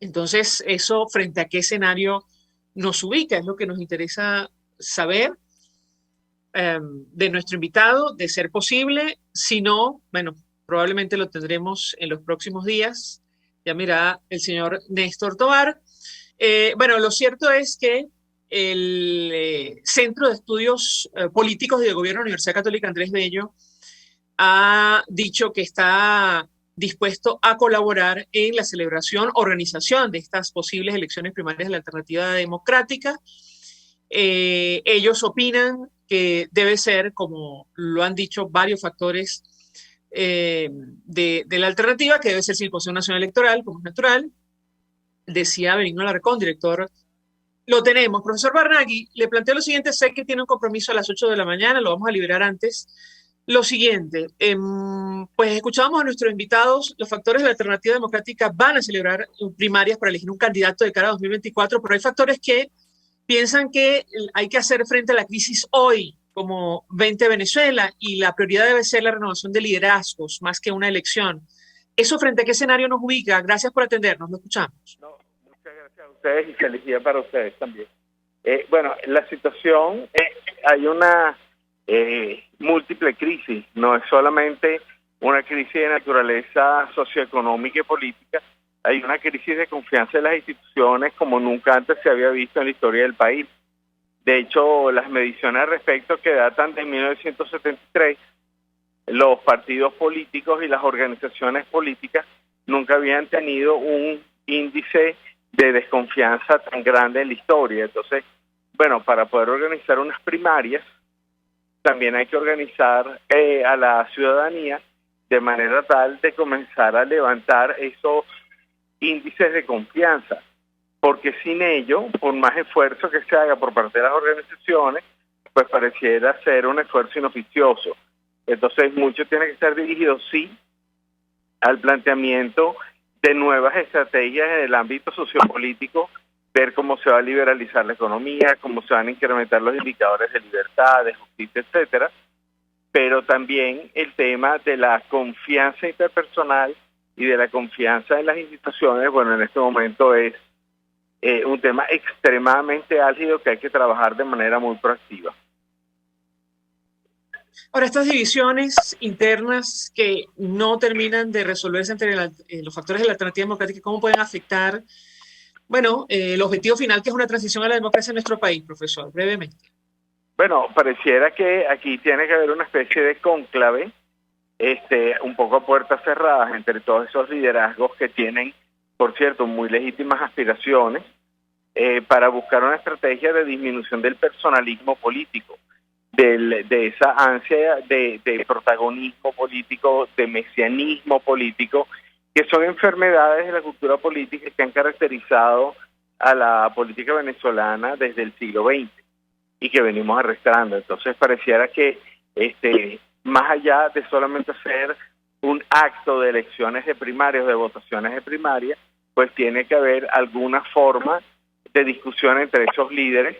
Speaker 3: Entonces, eso frente a qué escenario nos ubica, es lo que nos interesa saber de nuestro invitado, de ser posible. Si no, bueno, probablemente lo tendremos en los próximos días. Ya mira el señor Néstor Tovar. Bueno, lo cierto es que el Centro de Estudios Políticos y de Gobierno de la Universidad Católica Andrés Bello ha dicho que está dispuesto a colaborar en la celebración, organización de estas posibles elecciones primarias de la Alternativa Democrática. Ellos opinan que debe ser, como lo han dicho varios factores de la alternativa, que debe ser sin Consejo Nacional Electoral, como es natural. Decía Benigno Alarcón, director. Lo tenemos. Profesor Barnaghi, le planteo lo siguiente, sé que tiene un compromiso a las 8 de la mañana, lo vamos a liberar antes. Lo siguiente, pues escuchábamos a nuestros invitados, los factores de la Alternativa Democrática van a celebrar primarias para elegir un candidato de cara a 2024, pero hay factores que piensan que hay que hacer frente a la crisis hoy, como 20 Venezuela, y la prioridad debe ser la renovación de liderazgos, más que una elección. ¿Eso frente a qué escenario nos ubica? Gracias por atendernos, lo escuchamos.
Speaker 10: No, muchas gracias a ustedes y felicidad para ustedes también. Bueno, la situación, hay una múltiple crisis, no es solamente una crisis de naturaleza socioeconómica y política, hay una crisis de confianza en las instituciones como nunca antes se había visto en la historia del país. De hecho, las mediciones al respecto que datan de 1973, los partidos políticos y las organizaciones políticas nunca habían tenido un índice de desconfianza tan grande en la historia. Entonces, bueno, para poder organizar unas primarias, también hay que organizar a la ciudadanía de manera tal de comenzar a levantar esos índices de confianza, porque sin ello, por más esfuerzo que se haga por parte de las organizaciones, pues pareciera ser un esfuerzo inoficioso. Entonces, mucho tiene que estar dirigido, sí, al planteamiento de nuevas estrategias en el ámbito sociopolítico, ver cómo se va a liberalizar la economía, cómo se van a incrementar los indicadores de libertad, de justicia, etcétera, pero también el tema de la confianza interpersonal y de la confianza en las instituciones, bueno, en este momento es un tema extremadamente álgido que hay que trabajar de manera muy proactiva.
Speaker 3: Ahora, estas divisiones internas que no terminan de resolverse entre los factores de la alternativa democrática, ¿cómo pueden afectar, bueno, el objetivo final, que es una transición a la democracia en nuestro país, profesor? Brevemente.
Speaker 10: Bueno, pareciera que aquí tiene que haber una especie de cónclave, un poco a puertas cerradas entre todos esos liderazgos que tienen, por cierto, muy legítimas aspiraciones, para buscar una estrategia de disminución del personalismo político, de esa ansia de protagonismo político, de mesianismo político, que son enfermedades de la cultura política que han caracterizado a la política venezolana desde el siglo XX y que venimos arrastrando. Entonces pareciera que más allá de solamente hacer un acto de elecciones de primarias, de votaciones de primaria, pues tiene que haber alguna forma de discusión entre esos líderes,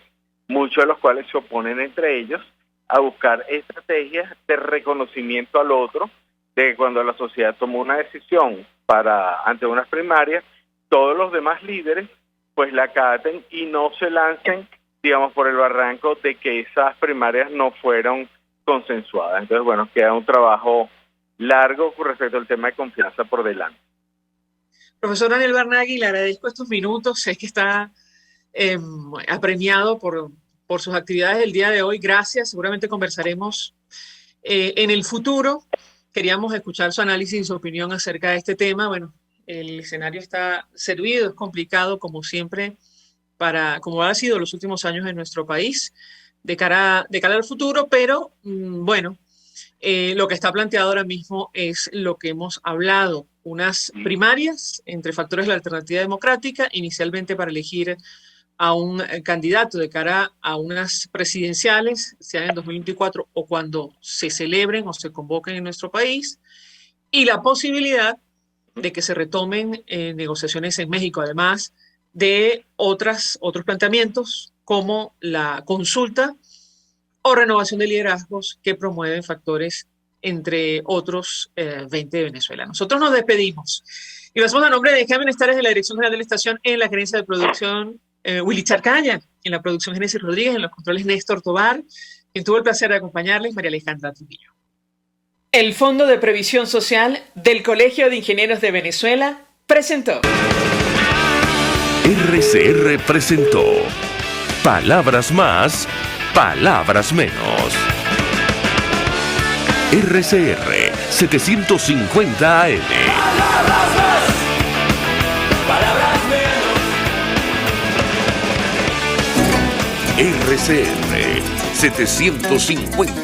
Speaker 10: muchos de los cuales se oponen entre ellos, a buscar estrategias de reconocimiento al otro, de que cuando la sociedad tomó una decisión ante unas primarias, todos los demás líderes pues la acaten y no se lancen, digamos, por el barranco de que esas primarias no fueron consensuadas. Entonces, bueno, queda un trabajo largo con respecto al tema de confianza por delante.
Speaker 3: Profesor Daniel Barnaghi, le agradezco estos minutos, sé que está apremiado por sus actividades del día de hoy. Gracias, seguramente conversaremos en el futuro. Queríamos escuchar su análisis y su opinión acerca de este tema. Bueno, el escenario está servido, es complicado como siempre, como ha sido los últimos años en nuestro país, de cara al futuro, pero bueno, lo que está planteado ahora mismo es lo que hemos hablado, unas primarias entre factores de la alternativa democrática, inicialmente para elegir a un candidato de cara a unas presidenciales, sea en 2024 o cuando se celebren o se convoquen en nuestro país, y la posibilidad de que se retomen negociaciones en México, además de otros planteamientos como la consulta o renovación de liderazgos que promueven factores entre otros 20 de Venezuela. Nosotros nos despedimos y lo hacemos a nombre de Jaime Nestares de la Dirección General de la Estación, en la gerencia de producción Willy Charcaya, en la producción Génesis Rodríguez, en los controles Néstor Tobar, quien tuvo el placer de acompañarles, María Alejandra Trujillo. El Fondo de Previsión Social del Colegio de Ingenieros de Venezuela presentó.
Speaker 1: RCR presentó Palabras Más, Palabras Menos. RCR 750 AM.
Speaker 2: Palabras más, palabras menos.
Speaker 1: RCR 750